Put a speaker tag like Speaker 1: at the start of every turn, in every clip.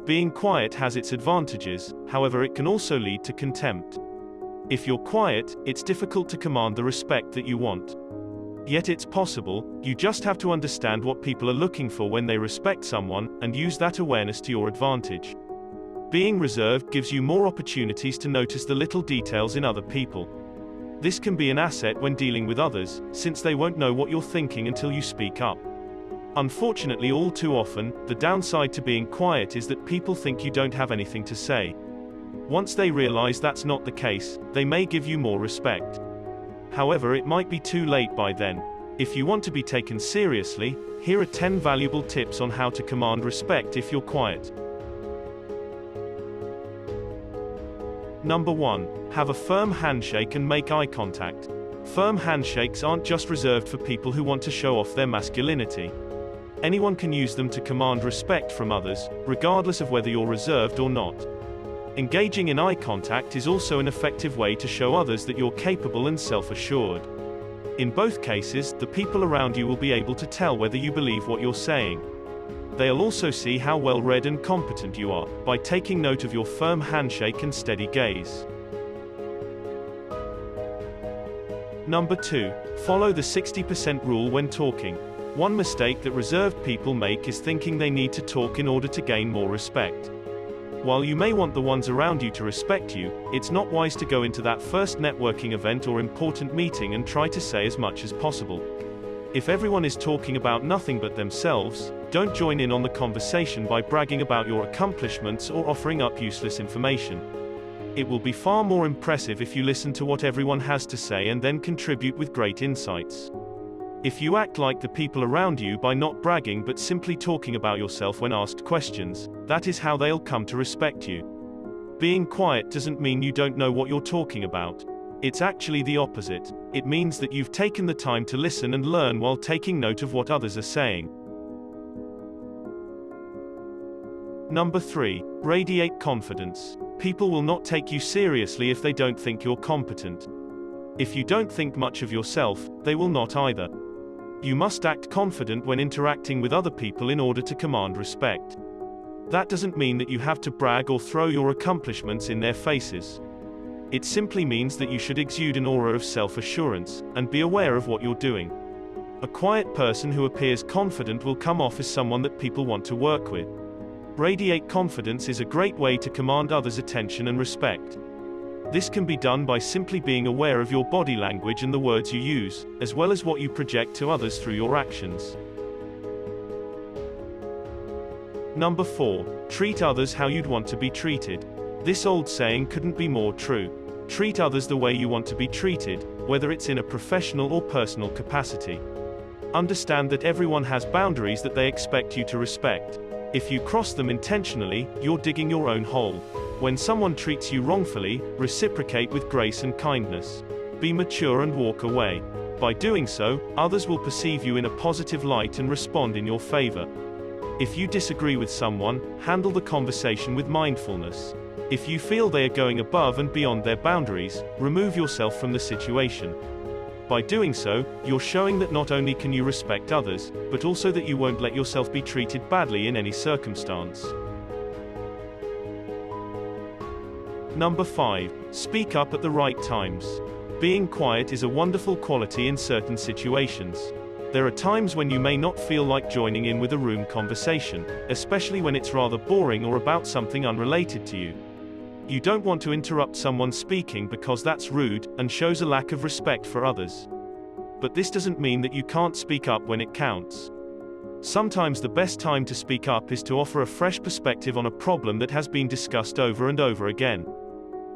Speaker 1: Being quiet has its advantages, however it can also lead to contempt. If you're quiet, it's difficult to command the respect that you want. Yet it's possible, you just have to understand what people are looking for when they respect someone, and use that awareness to your advantage. Being reserved gives you more opportunities to notice the little details in other people. This can be an asset when dealing with others, since they won't know what you're thinking until you speak up. Unfortunately, all too often, the downside to being quiet is that people think you don't have anything to say. Once they realize that's not the case, they may give you more respect. However, it might be too late by then. If you want to be taken seriously, here are 10 valuable tips on how to command respect if you're quiet. Number 1. Have a firm handshake and make eye contact. Firm handshakes aren't just reserved for people who want to show off their masculinity. Anyone can use them to command respect from others, regardless of whether you're reserved or not. Engaging in eye contact is also an effective way to show others that you're capable and self-assured. In both cases, the people around you will be able to tell whether you believe what you're saying. They'll also see how well-read and competent you are, by taking note of your firm handshake and steady gaze. Number 2. Follow the 60% rule when talking. One mistake that reserved people make is thinking they need to talk in order to gain more respect. While you may want the ones around you to respect you, it's not wise to go into that first networking event or important meeting and try to say as much as possible. If everyone is talking about nothing but themselves, don't join in on the conversation by bragging about your accomplishments or offering up useless information. It will be far more impressive if you listen to what everyone has to say and then contribute with great insights. If you act like the people around you by not bragging but simply talking about yourself when asked questions, that is how they'll come to respect you. Being quiet doesn't mean you don't know what you're talking about. It's actually the opposite. It means that you've taken the time to listen and learn while taking note of what others are saying. Number 3. Radiate confidence. People will not take you seriously if they don't think you're competent. If you don't think much of yourself, they will not either. You must act confident when interacting with other people in order to command respect. That doesn't mean that you have to brag or throw your accomplishments in their faces. It simply means that you should exude an aura of self-assurance, and be aware of what you're doing. A quiet person who appears confident will come off as someone that people want to work with. Radiate confidence is a great way to command others' attention and respect. This can be done by simply being aware of your body language and the words you use, as well as what you project to others through your actions. Number 4. Treat others how you'd want to be treated. This old saying couldn't be more true. Treat others the way you want to be treated, whether it's in a professional or personal capacity. Understand that everyone has boundaries that they expect you to respect. If you cross them intentionally, you're digging your own hole. When someone treats you wrongfully, reciprocate with grace and kindness. Be mature and walk away. By doing so, others will perceive you in a positive light and respond in your favor. If you disagree with someone, handle the conversation with mindfulness. If you feel they are going above and beyond their boundaries, remove yourself from the situation. By doing so, you're showing that not only can you respect others, but also that you won't let yourself be treated badly in any circumstance. Number 5. Speak up at the right times. Being quiet is a wonderful quality in certain situations. There are times when you may not feel like joining in with a room conversation, especially when it's rather boring or about something unrelated to you. You don't want to interrupt someone speaking because that's rude, and shows a lack of respect for others. But this doesn't mean that you can't speak up when it counts. Sometimes the best time to speak up is to offer a fresh perspective on a problem that has been discussed over and over again.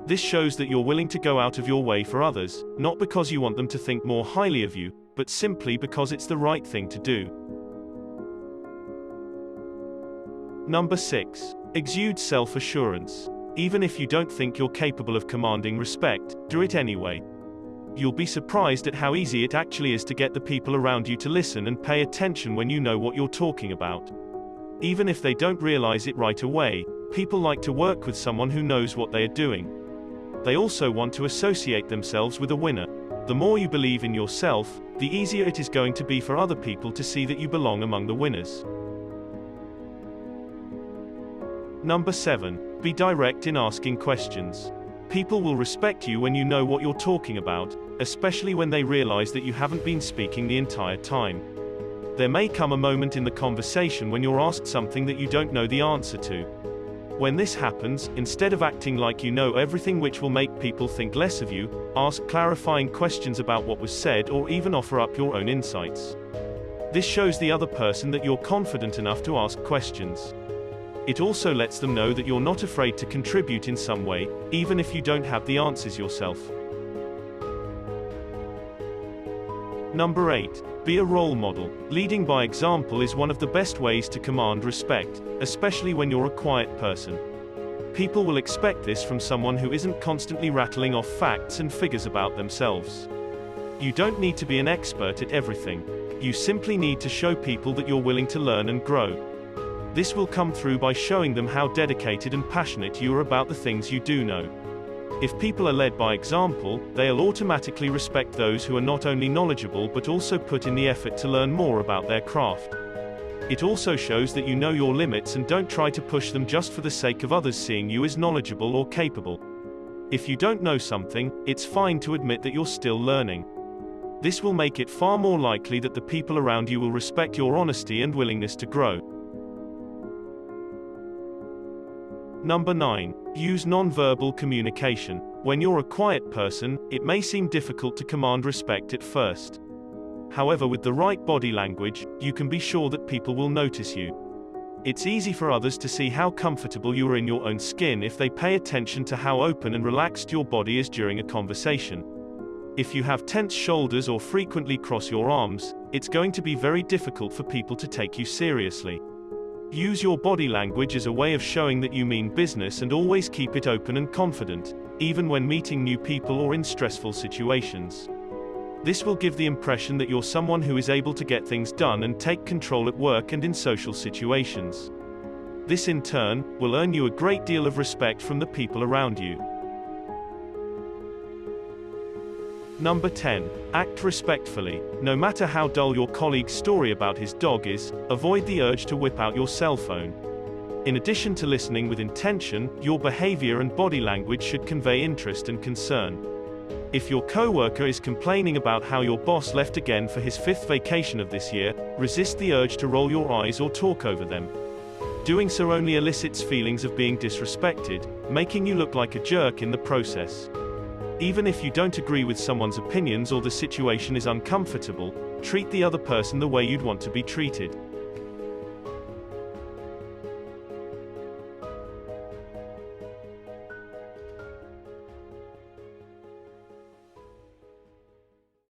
Speaker 1: This shows that you're willing to go out of your way for others, not because you want them to think more highly of you, but simply because it's the right thing to do. Number 6. Exude self-assurance. Even if you don't think you're capable of commanding respect, do it anyway. You'll be surprised at how easy it actually is to get the people around you to listen and pay attention when you know what you're talking about. Even if they don't realize it right away, people like to work with someone who knows what they are doing. They also want to associate themselves with a winner. The more you believe in yourself, the easier it is going to be for other people to see that you belong among the winners. Number 7. Be direct in asking questions. People will respect you when you know what you're talking about, especially when they realize that you haven't been speaking the entire time. There may come a moment in the conversation when you're asked something that you don't know the answer to. When this happens, instead of acting like you know everything, which will make people think less of you, ask clarifying questions about what was said or even offer up your own insights. This shows the other person that you're confident enough to ask questions. It also lets them know that you're not afraid to contribute in some way, even if you don't have the answers yourself. Number 8. Be a role model. Leading by example is one of the best ways to command respect, especially when you're a quiet person. People will expect this from someone who isn't constantly rattling off facts and figures about themselves. You don't need to be an expert at everything. You simply need to show people that you're willing to learn and grow. This will come through by showing them how dedicated and passionate you are about the things you do know. If people are led by example, they'll automatically respect those who are not only knowledgeable but also put in the effort to learn more about their craft. It also shows that you know your limits and don't try to push them just for the sake of others seeing you as knowledgeable or capable. If you don't know something, it's fine to admit that you're still learning. This will make it far more likely that the people around you will respect your honesty and willingness to grow. Number 9. Use non-verbal communication. When you're a quiet person, it may seem difficult to command respect at first. However, with the right body language, you can be sure that people will notice you. It's easy for others to see how comfortable you are in your own skin if they pay attention to how open and relaxed your body is during a conversation. If you have tense shoulders or frequently cross your arms, it's going to be very difficult for people to take you seriously. Use your body language as a way of showing that you mean business and always keep it open and confident, even when meeting new people or in stressful situations. This will give the impression that you're someone who is able to get things done and take control at work and in social situations. This in turn will earn you a great deal of respect from the people around you. Number 10. Act respectfully. No matter how dull your colleague's story about his dog is, avoid the urge to whip out your cell phone. In addition to listening with intention, your behavior and body language should convey interest and concern. If your coworker is complaining about how your boss left again for his 5th vacation of this year, resist the urge to roll your eyes or talk over them. Doing so only elicits feelings of being disrespected, making you look like a jerk in the process. Even if you don't agree with someone's opinions or the situation is uncomfortable, treat the other person the way you'd want to be treated.